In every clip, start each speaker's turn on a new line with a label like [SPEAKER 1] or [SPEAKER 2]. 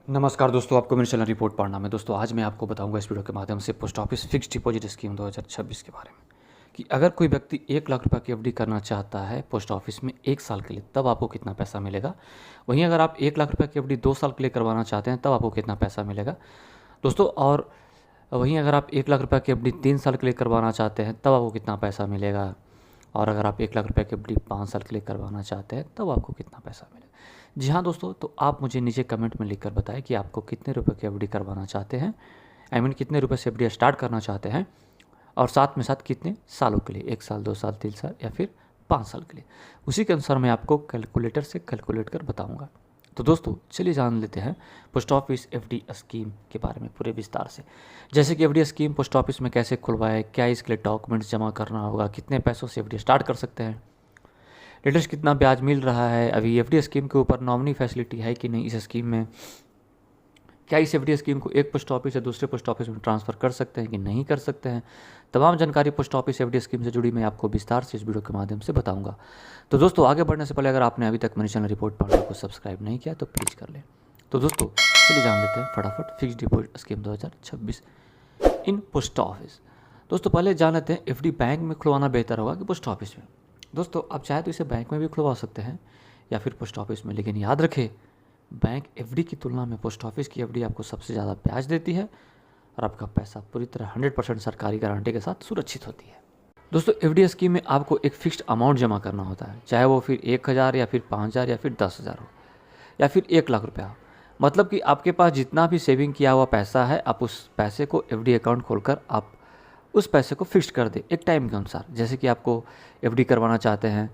[SPEAKER 1] नमस्कार दोस्तों, आपको मेरे चैनल रिपोर्ट पढ़ना में। दोस्तों आज मैं आपको बताऊंगा इस वीडियो के माध्यम से post office fixed deposit scheme 2026 के बारे में कि अगर कोई व्यक्ति 1 लाख रुपये की एफडी करना चाहता है पोस्ट ऑफिस में 1 साल के लिए, तब आपको कितना पैसा मिलेगा। वहीं अगर आप 1 लाख रुपये की एफडी 2 साल के लिए करवाना चाहते हैं तब आपको कितना पैसा मिलेगा दोस्तों। और वहीं अगर आप 1 लाख रुपये की एफडी 3 साल के लिए करवाना चाहते हैं तब आपको कितना पैसा मिलेगा। और अगर आप 1 लाख रुपये की एफडी 5 साल के लिए करवाना चाहते हैं तब आपको कितना पैसा मिलेगा। जी हाँ दोस्तों, तो आप मुझे नीचे कमेंट में लिखकर बताएं कि आपको कितने रुपए की एफडी करवाना चाहते हैं, कितने रुपए से एफडी स्टार्ट करना चाहते हैं, और साथ में साथ कितने सालों के लिए, 1 साल 2 साल 3 साल या फिर 5 साल के लिए। उसी के अनुसार मैं आपको कैलकुलेटर से कैलकुलेट कर बताऊँगा। तो दोस्तों चलिए जान लेते हैं पोस्ट ऑफिस एफडी स्कीम के बारे में पूरे विस्तार से। जैसे कि एफडी स्कीम पोस्ट ऑफिस में कैसे खुलवाए, क्या इसके लिए डॉक्यूमेंट्स जमा करना होगा, कितने पैसों से एफडी स्टार्ट कर सकते हैं, लेटेस्ट कितना ब्याज मिल रहा है, अभी एफडी स्कीम के ऊपर नॉमिनी फैसिलिटी है कि नहीं इस स्कीम में, क्या इस एफडी स्कीम को एक पोस्ट ऑफिस से दूसरे पोस्ट ऑफिस में ट्रांसफ़र कर सकते हैं कि नहीं कर सकते हैं। तमाम जानकारी पोस्ट ऑफिस एफडी स्कीम से जुड़ी मैं आपको विस्तार से इस वीडियो के माध्यम से बताऊंगा। तो दोस्तों आगे बढ़ने से पहले अगर आपने अभी तक मेरे चैनल रिपोर्ट पढ़ने को सब्सक्राइब नहीं किया तो प्लीज़ कर लें। तो दोस्तों चलिए जान लेते हैं फटाफट फिक्स्ड डिपॉजिट स्कीम 2026 इन पोस्ट ऑफिस। दोस्तों पहले जान लेते हैं एफडी बैंक में खुलवाना बेहतर होगा कि पोस्ट ऑफिस में। दोस्तों आप चाहे तो इसे बैंक में भी खुलवा सकते हैं या फिर पोस्ट ऑफिस में, लेकिन याद रखें बैंक एफडी की तुलना में पोस्ट ऑफिस की एफडी आपको सबसे ज़्यादा ब्याज देती है और आपका पैसा पूरी तरह 100% सरकारी गारंटी के साथ सुरक्षित होती है। दोस्तों एफडी स्कीम में आपको एक फिक्स्ड अमाउंट जमा करना होता है, चाहे वो फिर 1,000 या फिर 5,000 या फिर 10,000 हो या फिर 1 लाख रुपया हो। मतलब कि आपके पास जितना भी सेविंग किया हुआ पैसा है, आप उस पैसे को एफडी अकाउंट खोलकर आप उस पैसे को फिक्स कर दें एक टाइम के अनुसार। जैसे कि आपको एफडी करवाना चाहते हैं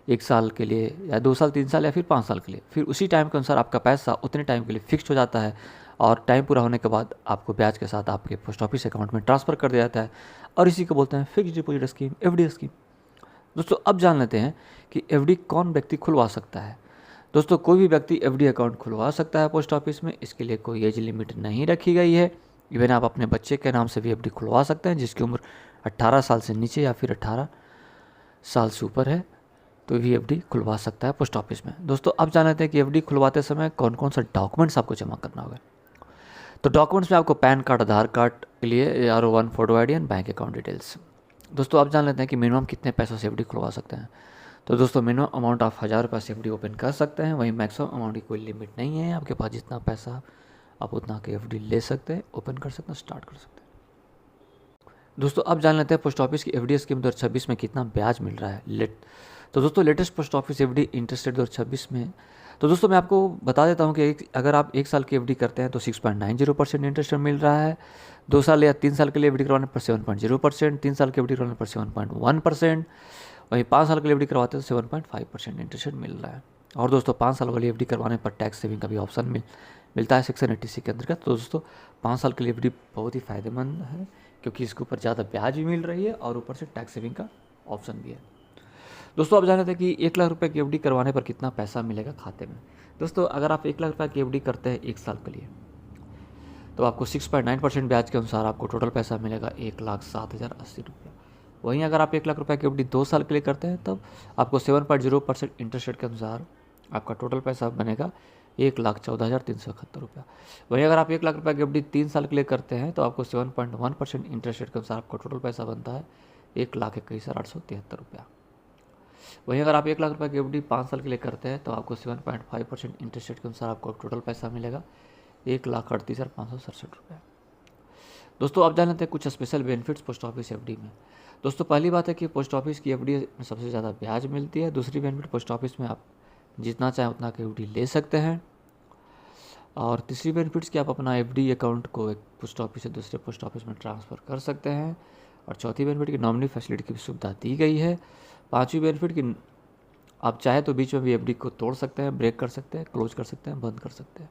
[SPEAKER 1] 1 साल के लिए या 2 साल 3 साल या फिर 5 साल के लिए, फिर उसी टाइम के अनुसार आपका पैसा उतने टाइम के लिए फिक्स्ड हो जाता है और टाइम पूरा होने के बाद आपको ब्याज के साथ आपके पोस्ट ऑफिस अकाउंट में ट्रांसफ़र कर दिया जाता है, और इसी को बोलते हैं fixed deposit scheme, FD scheme. दोस्तों अब जान लेते हैं कि एफडी कौन व्यक्ति खुलवा सकता है। दोस्तों कोई भी व्यक्ति एफडी अकाउंट खुलवा सकता है पोस्ट ऑफिस में, इसके लिए कोई एज लिमिट नहीं रखी गई है। इवन आप अपने बच्चे के नाम से भी एफडी खुलवा सकते हैं, जिसकी उम्र 18 साल से नीचे या फिर 18 साल से ऊपर है तो भी एफडी खुलवा सकता है पोस्ट ऑफिस में। दोस्तों अब जान लेते हैं कि एफडी खुलवाते समय कौन कौन सा डॉक्यूमेंट्स आपको जमा करना होगा। तो डॉक्यूमेंट्स में आपको पैन कार्ड, आधार कार्ड के लिए R1 photo ID and bank account details. दोस्तों अब जान लेते हैं कि मिनिमम कितने पैसों से एफडी खुलवा सकते हैं। तो दोस्तों मिनिमम अमाउंट आप 1,000 रुपये से एफडी ओपन कर सकते हैं, वहीं मैक्सिमम अमाउंट की कोई लिमिट नहीं है। आपके पास जितना पैसा आप उतना की एफडी ले सकते हैं, ओपन कर सकते हैं, स्टार्ट कर सकते हैं। दोस्तों अब जान लेते हैं पोस्ट ऑफिस की एफडी स्कीम 2026 में कितना ब्याज मिल रहा है। तो दोस्तों latest post office FD interest rate 2026 में, तो दोस्तों मैं आपको बता देता हूं कि अगर आप 1 साल की एफडी करते हैं तो 6.90% इंटरेस्ट रेट मिल रहा है। 2 साल या 3 साल के लिए एफडी करवाने पर 7.0%, 3 साल की एफडी करवाने पर 7.1%, वहीं 5 साल के लिए एफडी करवाते हैं तो 7.5% इंटरेस्ट रेट मिल रहा है। और दोस्तों 5 साल वाली एफडी करवाने पर टैक्स सेविंग का भी ऑप्शन मिलता है सेक्शन 80C के अंतर्गत। तो दोस्तों 5 साल के लिए एफडी बहुत ही फ़ायदेमंद है, क्योंकि इसके ऊपर ज़्यादा ब्याज भी मिल रही है और ऊपर से टैक्स सेविंग का ऑप्शन भी है। दोस्तों अब जान लेते हैं कि 1 लाख रुपये की एफडी करवाने पर कितना पैसा मिलेगा खाते में। दोस्तों अगर आप 1 लाख रुपये की एफडी करते हैं 1 साल के लिए तो आपको 6.9% ब्याज के अनुसार आपको टोटल पैसा मिलेगा 1,07,080 रुपया। वहीं अगर आप 1 लाख रुपये की एफडी 2 साल के लिए करते हैं तब आपको 7.0% इंटरेस्ट रेट के अनुसार आपका टोटल पैसा बनेगा 1,14,371 रुपया। वहीं अगर आप 1 लाख रुपये की एफडी 3 साल के लिए करते हैं तो आपको 7.1% इंटरेस्ट रेट के अनुसार आपका टोटल पैसा बनता है 1,21,873 रुपया। वहीं अगर आप 1 लाख रुपये की एफडी 5 साल के लिए करते हैं तो आपको 7.5% इंटरेस्ट रेट के अनुसार आपको टोटल पैसा मिलेगा 1,38,567 रुपया। दोस्तों अब जान लेते हैं कुछ special benefits post office FD में। दोस्तों पहली बात है कि पोस्ट ऑफिस की एफडी में सबसे ज़्यादा ब्याज मिलती है। दूसरी बेनिफिट पोस्ट ऑफिस में आप जितना चाहें उतना की एफडी ले सकते हैं। और तीसरी बेनिफिट्स कि आप अपना एफडी अकाउंट को एक पोस्ट ऑफिस से दूसरे पोस्ट ऑफिस में ट्रांसफ़र कर सकते हैं। और चौथी बेनिफिट की नॉमिनी फैसिलिटी की भी सुविधा दी गई है। पांचवी बेनिफिट कि आप चाहे तो बीच में भी एफडी को तोड़ सकते हैं, ब्रेक कर सकते हैं, क्लोज कर सकते हैं, बंद कर सकते हैं।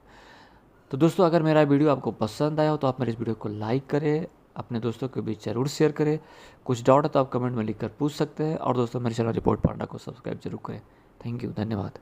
[SPEAKER 1] तो दोस्तों अगर मेरा वीडियो आपको पसंद आया हो तो आप मेरे इस वीडियो को लाइक करें, अपने दोस्तों के बीच ज़रूर शेयर करें। कुछ डाउट है तो आप कमेंट में लिखकर पूछ सकते हैं। और दोस्तों मेरे चैनल रिपोर्ट पांडा को सब्सक्राइब जरूर करें। थैंक यू, धन्यवाद।